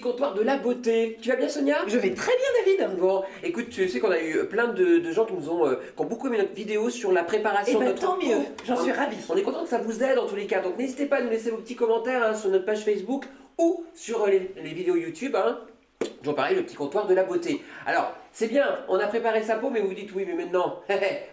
comptoir de la beauté. Tu vas bien, Sonia? Je vais très bien, David. Bon, écoute, tu sais qu'on a eu plein de gens qui qui ont beaucoup aimé notre vidéo sur la préparation de notre tant mieux, peau. j'en suis ravie. On est content que ça vous aide en tous les cas. Donc n'hésitez pas à nous laisser vos petits commentaires sur notre page Facebook ou sur les vidéos YouTube. Toujours pareil, le petit comptoir de la beauté. Alors, c'est bien, on a préparé sa peau, mais vous dites oui, mais maintenant,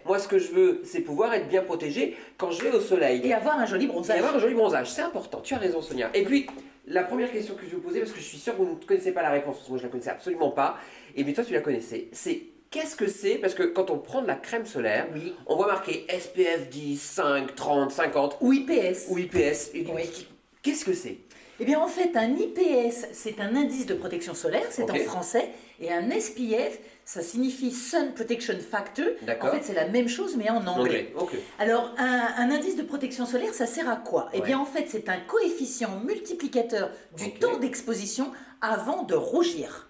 moi ce que je veux, c'est pouvoir être bien protégé quand je vais au soleil. Et avoir un joli bronzage. Et avoir un joli bronzage, c'est important, tu as raison Sonia. Et puis, la première question que je vais vous poser, parce que je suis sûr que vous ne connaissez pas la réponse, parce que moi je la connaissais absolument pas, et bien toi tu la connaissais, c'est qu'est-ce que c'est? Parce que quand on prend de la crème solaire, oui, on voit marqué SPF 10, 5, 30, 50. Ou IPS. Ou IPS. Oui. Qu'est-ce que c'est? Eh bien en fait, un IPS, c'est un indice de protection solaire, c'est en français, et un SPF, ça signifie Sun Protection Factor. En fait, c'est la même chose, mais en anglais. Alors, un indice de protection solaire, ça sert à quoi? Eh bien en fait, c'est un coefficient multiplicateur du temps d'exposition avant de rougir.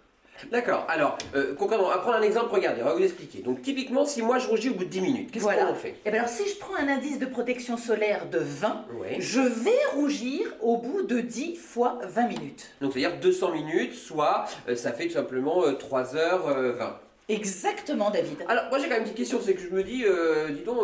D'accord, alors concrètement, on va prendre un exemple, regardez, on va vous expliquer. Donc typiquement, si moi je rougis au bout de 10 minutes, qu'est-ce qu'on fait? Et bien alors si je prends un indice de protection solaire de 20, je vais rougir au bout de 10 fois 20 minutes. Donc c'est-à-dire 200 minutes, soit ça fait tout simplement 3h20. Exactement, David. Alors moi j'ai quand même une petite question, c'est que je me dis, dis donc,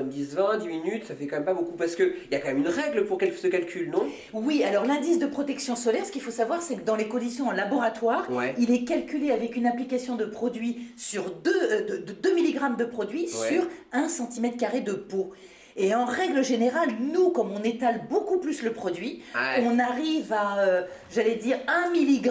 10, 20, 10 minutes, ça fait quand même pas beaucoup, parce qu'il y a quand même une règle pour ce calcul, non? Oui, alors l'indice de protection solaire, ce qu'il faut savoir, c'est que dans les conditions en laboratoire, il est calculé avec une application de produit sur 2 mg de produit sur 1 cm² de peau. Et en règle générale, nous, comme on étale beaucoup plus le produit, on arrive à, j'allais dire, 1 mg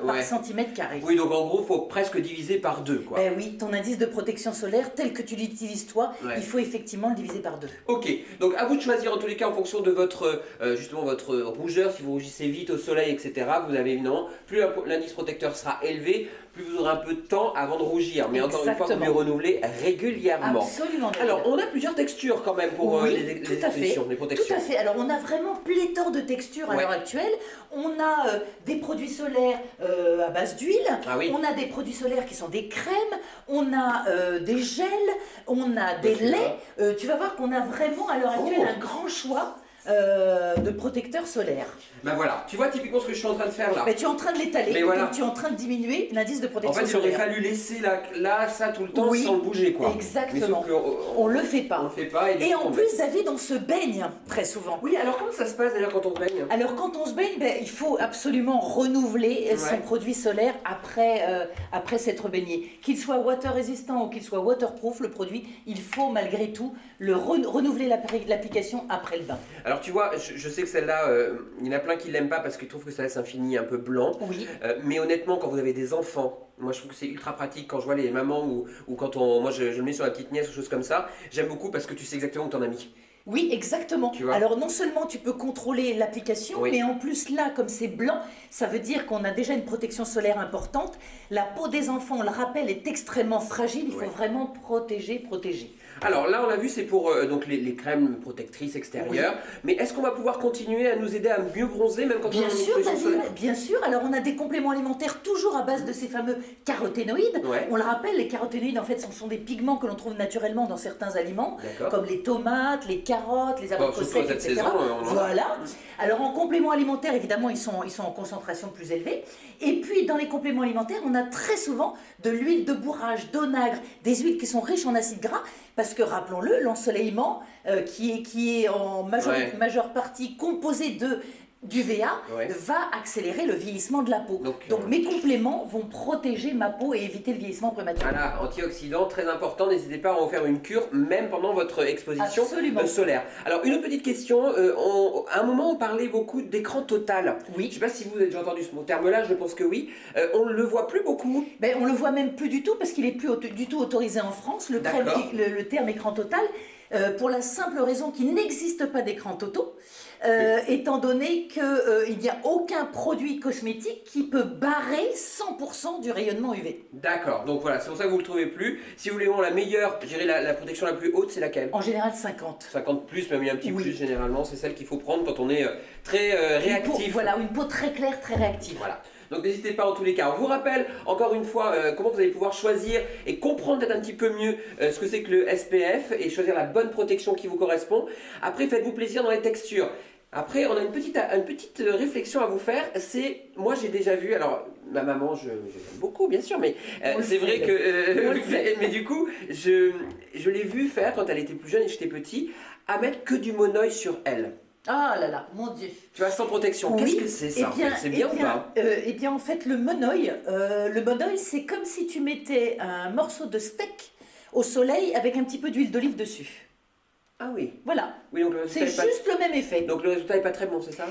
par cm². Oui, donc en gros, il faut presque diviser par 2, quoi. Oui, ton indice de protection solaire, tel que tu l'utilises toi, il faut effectivement le diviser par 2. Ok, donc à vous de choisir en tous les cas en fonction de votre, justement, votre rougeur, si vous rougissez vite au soleil, etc. Vous avez évidemment, plus l'indice protecteur sera élevé, plus vous aurez un peu de temps avant de rougir. Mais encore une fois, vous le renouvelez régulièrement. Absolument. Alors, on a plusieurs textures quand même pour les protections. Tout à fait. Alors, on a vraiment pléthore de textures à l'heure actuelle. On a des produits solaires à base d'huile. On a des produits solaires qui sont des crèmes. On a des gels. On a des laits. Tu vas voir qu'on a vraiment à l'heure actuelle un grand choix de protecteurs solaires. Ben voilà, tu vois typiquement ce que je suis en train de faire là. Mais tu es en train de l'étaler, donc tu es en train de diminuer l'indice de protection solaire. En fait, il aurait fallu laisser là ça tout le temps sans le bouger, quoi. Exactement. On le fait pas. On le fait pas. Et en plus, David, on se baigne très souvent. Oui, alors comment ça se passe d'ailleurs quand on se baigne? Alors quand on se baigne, il faut absolument renouveler son produit solaire après s'être baigné. Qu'il soit water résistant ou qu'il soit waterproof, le produit, il faut malgré tout le renouveler l'application après le bain. Alors tu vois, je sais que celle-là, il y en a plein qui l'aiment pas parce qu'ils trouvent que ça laisse un fini un peu blanc. Mais honnêtement, quand vous avez des enfants, moi je trouve que c'est ultra pratique quand je vois les mamans ou quand moi je le mets sur la petite nièce ou choses comme ça. J'aime beaucoup parce que tu sais exactement où t'en as mis. Oui, exactement. Alors non seulement tu peux contrôler l'application, mais en plus là, comme c'est blanc, ça veut dire qu'on a déjà une protection solaire importante. La peau des enfants, on le rappelle, est extrêmement fragile. Il faut vraiment protéger. Alors là, on l'a vu, c'est pour donc les crèmes protectrices extérieures. Mais est-ce qu'on va pouvoir continuer à nous aider à mieux bronzer même quand on a une protection solaire? Bien sûr. Alors on a des compléments alimentaires toujours à base de ces fameux caroténoïdes. On le rappelle, les caroténoïdes en fait ce sont des pigments que l'on trouve naturellement dans certains aliments, comme les tomates, les carottes, les abricots secs, etc. Voilà. Alors en compléments alimentaires, évidemment, ils sont en concentration plus élevée. Et puis dans les compléments alimentaires, on a très souvent de l'huile de bourrage, d'onagre, des huiles qui sont riches en acides gras, parce que rappelons-le, l'ensoleillement, qui est en majeure partie composé d'UVA, va accélérer le vieillissement de la peau. Donc mes compléments vont protéger ma peau et éviter le vieillissement prématuré. Voilà, antioxydants, très important, n'hésitez pas à en faire une cure, même pendant votre exposition solaire. Alors une autre petite question, à un moment on parlait beaucoup d'écran total. Je ne sais pas si vous avez déjà entendu ce terme-là, je pense que oui. On ne le voit plus beaucoup. On le voit même plus du tout, parce qu'il n'est plus du tout autorisé en France, le terme écran total. Pour la simple raison qu'il n'existe pas d'écran totaux, étant donné qu'il n'y a aucun produit cosmétique qui peut barrer 100% du rayonnement UV. D'accord, donc voilà, c'est pour ça que vous ne le trouvez plus. Si vous voulez la meilleure, je dirais la protection la plus haute, c'est laquelle? En général 50. 50 plus, même un petit plus généralement, c'est celle qu'il faut prendre quand on est très réactif. Une peau très claire, très réactive. Voilà. Donc n'hésitez pas en tous les cas. On vous rappelle encore une fois comment vous allez pouvoir choisir et comprendre peut-être un petit peu mieux ce que c'est que le SPF et choisir la bonne protection qui vous correspond. Après, faites-vous plaisir dans les textures. Après, on a une petite réflexion à vous faire. C'est, moi j'ai déjà vu, alors ma maman, je l'aime beaucoup bien sûr, mais c'est vrai que, mais du coup, je l'ai vu faire quand elle était plus jeune et j'étais petit, à mettre que du monoeil sur elle. Ah là là, mon Dieu. Tu vois, sans protection. Oui. Qu'est-ce que c'est ça? C'est bien ou pas? Eh bien, en fait, le monoeil, c'est comme si tu mettais un morceau de steak au soleil avec un petit peu d'huile d'olive dessus. Ah oui. Voilà. Oui, c'est juste le même effet. Donc le résultat n'est pas très bon, c'est ça?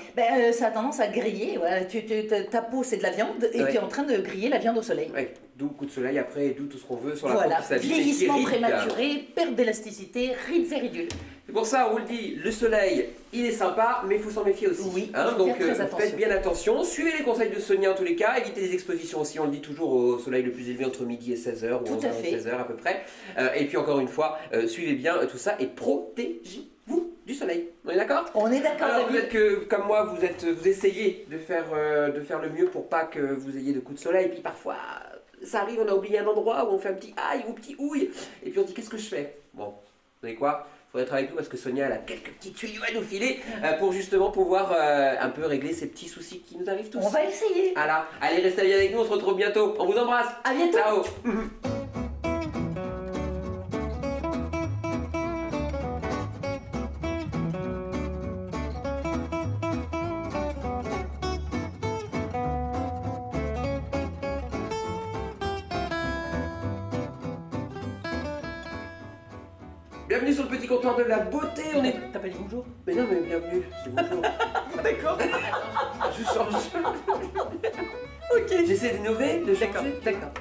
Ça a tendance à griller. Voilà. Ta peau, c'est de la viande et tu es en train de griller la viande au soleil. Ouais. D'où coup de soleil après, d'où tout ce qu'on veut sur la peau qui s'abîme. Vieillissement prématuré, perte d'élasticité, rides et ridules. C'est pour ça, on vous le dit, le soleil, il est sympa, mais il faut s'en méfier aussi. Oui, donc faites bien attention. Suivez les conseils de Sonia en tous les cas. Évitez les expositions aussi, on le dit toujours, au soleil le plus élevé entre midi et 16h ou 11h et 16h à peu près. Et puis encore une fois, suivez bien tout ça et protégez-vous du soleil. On est d'accord? On est d'accord. Alors peut-être que comme moi, vous essayez de faire le mieux pour pas que vous ayez de coups de soleil. Et puis parfois, ça arrive, on a oublié un endroit où on fait un petit aïe ou petit ouille. Et puis on se dit, qu'est-ce que je fais? Bon, vous savez quoi? Il faudrait être avec nous parce que Sonia elle a quelques petits tuyaux à nous filer pour justement pouvoir un peu régler ces petits soucis qui nous arrivent tous. On va essayer. Voilà. Allez, restez bien avec nous, on se retrouve bientôt. On vous embrasse. À bientôt. Ciao. Bienvenue sur le petit comptoir de la beauté. On est. T'as pas dit bonjour? Mais non, mais bienvenue. C'est bonjour. D'accord. Je change. Ok. J'essaie d'innover, de changer. D'accord.